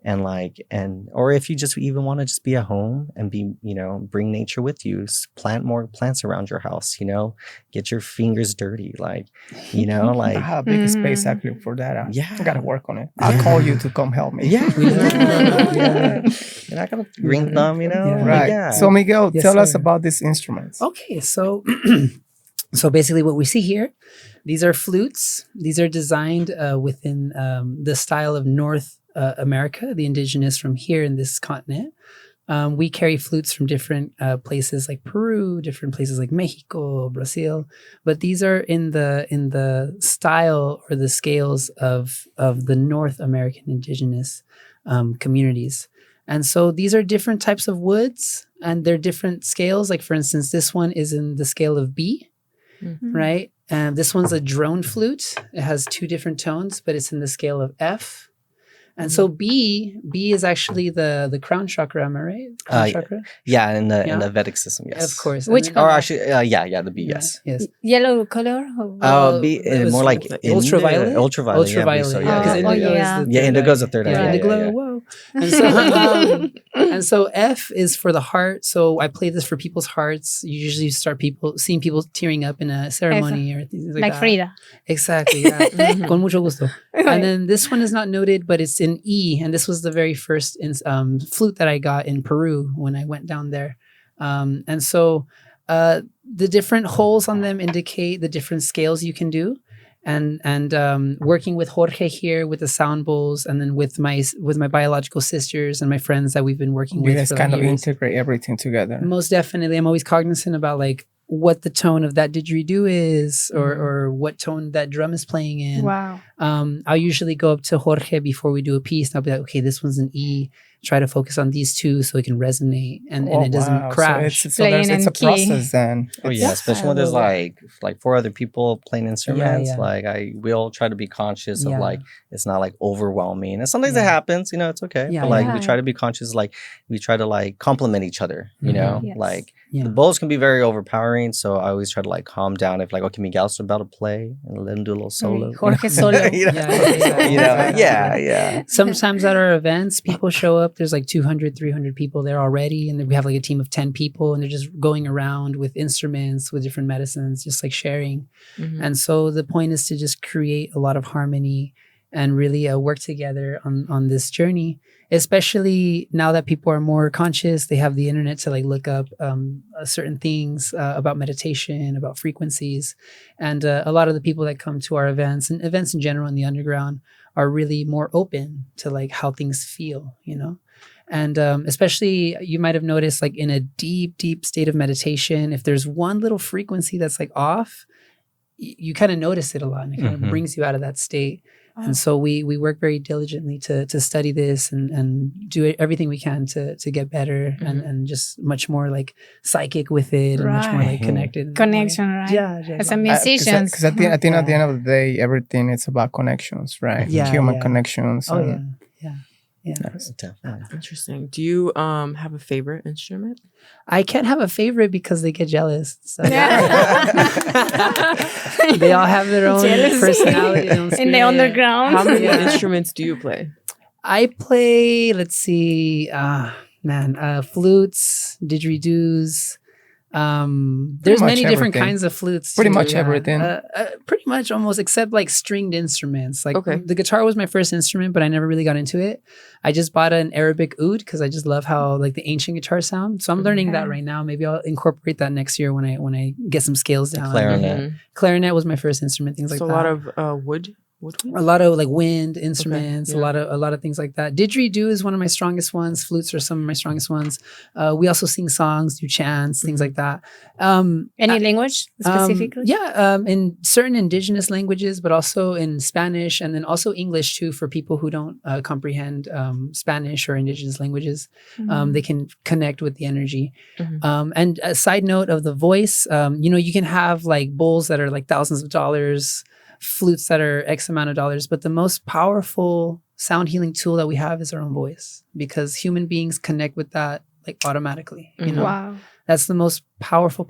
or if you just even want to just be at home and be, you know, bring nature with you, plant more plants around your house, you know, get your fingers dirty, like, you know, like. I have a big space actually for that. I gotta work on it. I'll call you to come help me. You're not gonna ring them, you know? Right. So Miguel, tell us about these instruments. Okay, so so basically what we see here, these are flutes. These are designed within the style of North America, the indigenous from here in this continent. We carry flutes from different places like Peru, different places like Mexico, Brazil, but these are in the style or the scales of the North American indigenous communities. And so these are different types of woods, and they're different scales. Like for instance, this one is in the scale of B. Right? And this one's a drone flute. It has 2 different tones, but it's in the scale of F. And so B is actually the crown chakra, am I right? Crown chakra? Yeah, in the Vedic system, yes. Of course. Which or actually, the B, yes. Yes. Yellow color? B more like ultraviolet. Ultraviolet. Ultraviolet. Yeah, indigo is the third eye. Indigo. Whoa. And so and so F is for the heart. So I play this for people's hearts. You usually start seeing people tearing up in a ceremony or things like that. Frida. Exactly. Yeah. Con mucho gusto. And then this one is not noted, but it's in E, and this was the very first flute that I got in Peru when I went down there. And so the different holes on them indicate the different scales you can do. And working with Jorge here with the sound bowls, and then with my biological sisters and my friends that we've been working with. You guys kind of integrate everything together. Most definitely. I'm always cognizant about like what the tone of that didgeridoo is, or what tone that drum is playing in. Wow. I'll usually go up to Jorge before we do a piece, and I'll be like, okay, this one's an E. Try to focus on these 2 so it can resonate and it doesn't crash. So it's a process then. Oh yeah, especially when there's like 4 other people playing instruments. Like we all try to be conscious of like it's not like overwhelming. And sometimes it happens, you know, it's okay. But like we try to be conscious, like we try to like complement each other, you know, like the bowls can be very overpowering. So I always try to like calm down. If like, okay, Miguel's about to play, and let him do a little solo. Jorge solo. You know? Sometimes at our events, people show up. There's like 200, 300 people there already. And then we have like a team of 10 people, and they're just going around with instruments, with different medicines, just like sharing. And so the point is to just create a lot of harmony and really work together on this journey, especially now that people are more conscious. They have the internet to like look up certain things about meditation, about frequencies. And a lot of the people that come to our events, and events in general in the underground, are really more open to like how things feel, you know? And especially you might have noticed like in a deep, deep state of meditation, if there's one little frequency that's like off, you kind of notice it a lot and it kind of brings you out of that state. And so we work very diligently to study this and do everything we can to get better and just much more like psychic with it and much more like connected. Connection, right? Yeah. As a musician. Because at the end of the day, everything is about connections, right? Human connections. Oh, yeah. Yes, definitely. Interesting. Do you have a favorite instrument? I can't have a favorite because they get jealous. So. They all have their own personality. In the underground. How many instruments do you play? I play, let's see, flutes, didgeridoos. There's many different kinds of flutes. Pretty much everything. Pretty much almost, except like stringed instruments. Like the guitar was my first instrument, but I never really got into it. I just bought an Arabic oud because I just love how like the ancient guitar sound. So I'm learning that right now. Maybe I'll incorporate that next year when I get some scales down. Clarinet. Clarinet was my first instrument. Things like that. So a lot of wood. A lot of like wind instruments, a lot of things like that. Didgeridoo is one of my strongest ones. Flutes are some of my strongest ones. We also sing songs, do chants, things like that. Any language specifically? In certain indigenous languages, but also in Spanish and then also English too for people who don't comprehend Spanish or indigenous languages. They can connect with the energy. And a side note of the voice, you can have like bowls that are like thousands of dollars, flutes that are X amount of dollars, but the most powerful sound healing tool that we have is our own voice, because human beings connect with that like automatically. Wow. That's the most powerful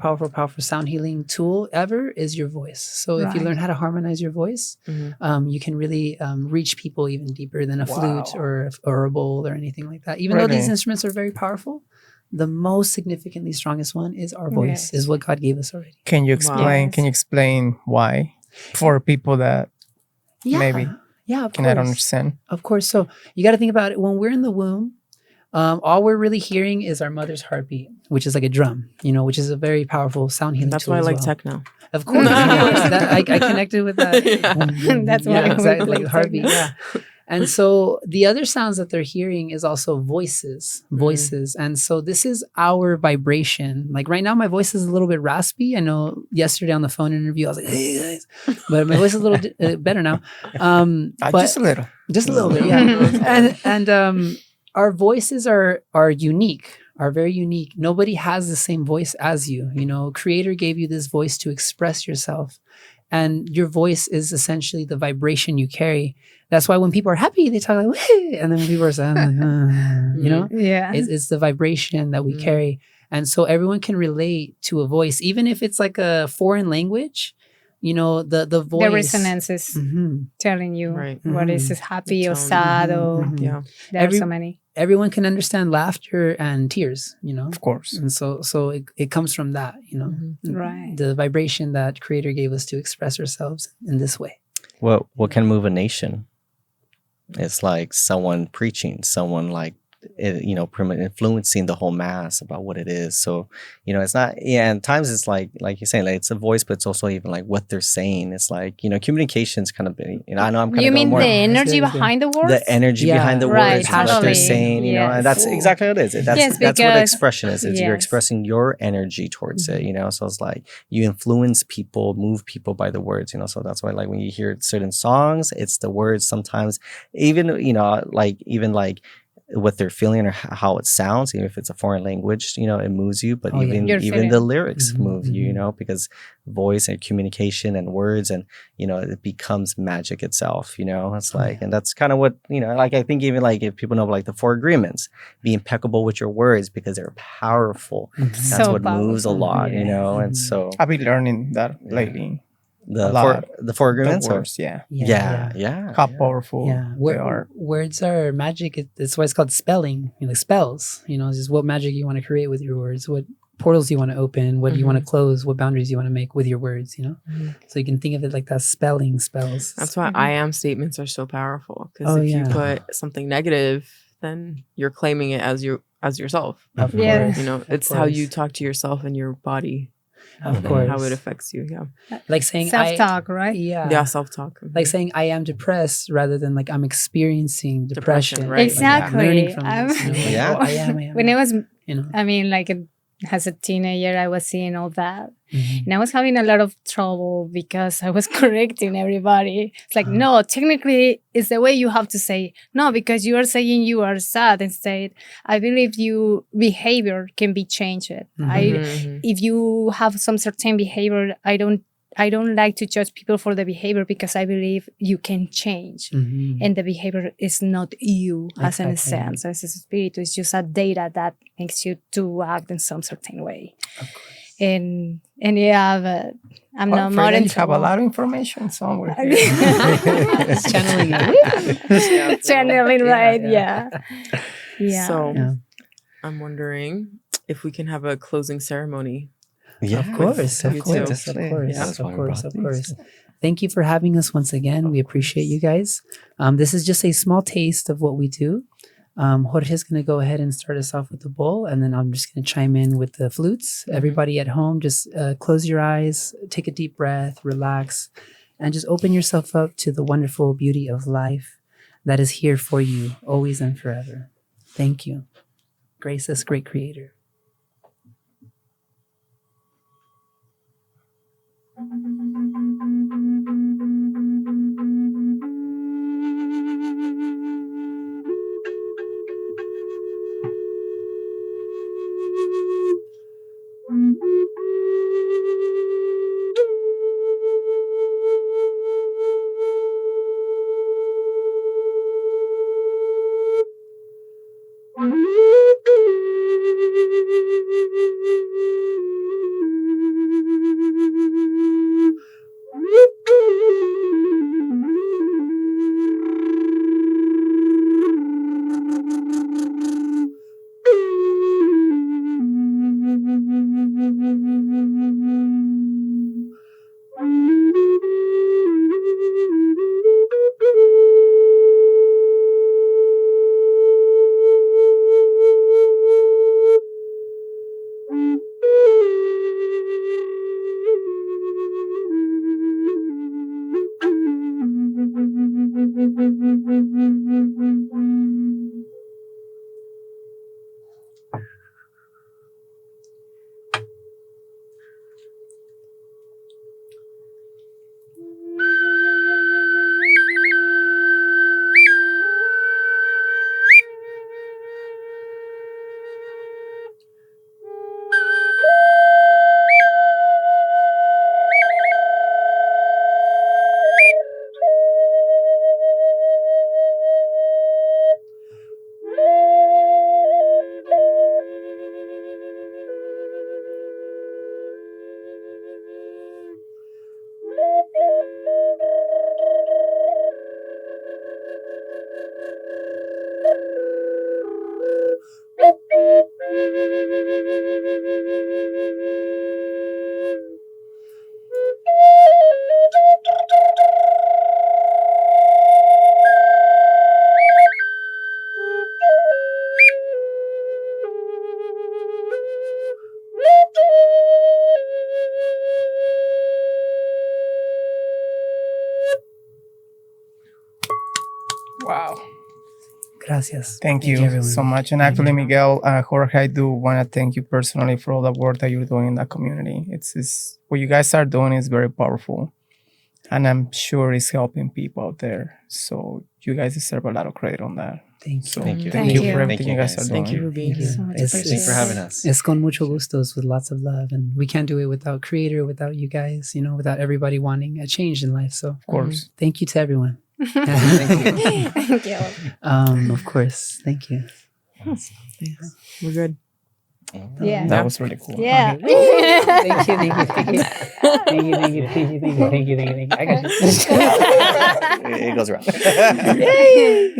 sound healing tool ever is your voice. So if you learn how to harmonize your voice, you can really reach people even deeper than a flute or a bowl or anything like that. Even though these instruments are very powerful, the most significantly strongest one is our voice, is what God gave us already. Can you explain? Can you explain why? For people that maybe cannot understand. Of course. So you got to think about it. When we're in the womb, all we're really hearing is our mother's heartbeat, which is like a drum, which is a very powerful sound healing That's tool why I like well. techno. Of course. I connected with that. That's why exactly. Like heartbeat. Yeah. And so the other sounds that they're hearing is also voices. And so this is our vibration. Like right now, my voice is a little bit raspy. I know yesterday on the phone interview, I was like, hey guys, but my voice is a little better now. Just a little. Just a little bit, yeah. And our voices are unique, are very unique. Nobody has the same voice as you. Creator gave you this voice to express yourself. And your voice is essentially the vibration you carry. That's why when people are happy, they talk like, hey, and then when people are sad, like, it's the vibration that we carry. And so everyone can relate to a voice, even if it's like a foreign language, the voice. The resonance is telling you what is happy or sad or there are so many. Everyone can understand laughter and tears, Of course. And so it comes from that, Right. The vibration that Creator gave us to express ourselves in this way. What can move a nation? It's like someone preaching, someone like, influencing the whole mass about what it is. So, it's not, and times it's like you're saying, like it's a voice, but it's also even like what they're saying. It's like, communication's kind of been, I know I'm kind of. You mean more, the energy behind the words? The energy behind the words, totally. what they're saying, and that's exactly what it is. That's what expression is. You're expressing your energy towards it, So it's like you influence people, move people by the words, So that's why, like when you hear certain songs, it's the words sometimes, even, like what they're feeling or how it sounds, even if it's a foreign language, it moves you, but even the lyrics move you, because voice and communication and words and, it becomes magic itself, it's like, and that's kind of what, like, I think even like if people know like the 4 agreements, be impeccable with your words because they're powerful. That's what moves a lot, and so. I've been learning that lately. The 4 agreements? The words, How powerful they are. Words are magic. That's why it's called spelling, like spells. It's just what magic you want to create with your words, what portals you want to open, what you want to close, what boundaries you want to make with your words, So you can think of it like that, spelling spells. That's why I am statements are so powerful. Because if you put something negative, then you're claiming it as yourself. Of course. It's how you talk to yourself and your body. Of course. How it affects you. Yeah. Like saying self-talk, right? Yeah, self-talk. Like saying I am depressed rather than like I'm experiencing depression. Right. Exactly. Like, learning from this. You know, like, Yeah. I am. When I was, You know. I mean, like as a teenager, I was seeing all that. Mhm. And I was having a lot of trouble because I was correcting everybody. It's like, no, technically, it's the way you have to say, no, because you are saying you are sad. Instead, I believe your behavior can be changed. If you have some certain behavior, I don't like to judge people for the behavior because I believe you can change. And the behavior is not you as an essence, as a spirit. It's just a data that makes you to act in some certain way. And yeah, but I'm not more You into have a lot of information somewhere. It's channeling it. channeling, right? Yeah. So I'm wondering if we can have a closing ceremony. Yeah, Of course. Thank you for having us once again. We appreciate you guys. This is just a small taste of what we do. Jorge's going to go ahead and start us off with the bowl, and then I'm just going to chime in with the flutes. Everybody at home, just close your eyes, take a deep breath, relax, and just open yourself up to the wonderful beauty of life that is here for you, always and forever. Thank you. Grace us, great creator. Wow. Gracias. Thank you everyone. so much. And actually, Miguel, Jorge, I do want to thank you personally for all the work that you're doing in that community. It's what you guys are doing is very powerful. And I'm sure it's helping people out there. So you guys deserve a lot of credit on that. Thank you. So Thank you. Thank you for Thank everything you guys are doing. Thank you for being here. So much It's- appreciated. Thanks for having us. Es con mucho gusto, it's with lots of love. And we can't do it without Creator, without you guys, without everybody wanting a change in life. So, Of course. thank you to everyone. Thank you. Of course. Thank you. We're good. Yeah. That was really cool. Yeah. Thank you. I got you. It goes around. Yay!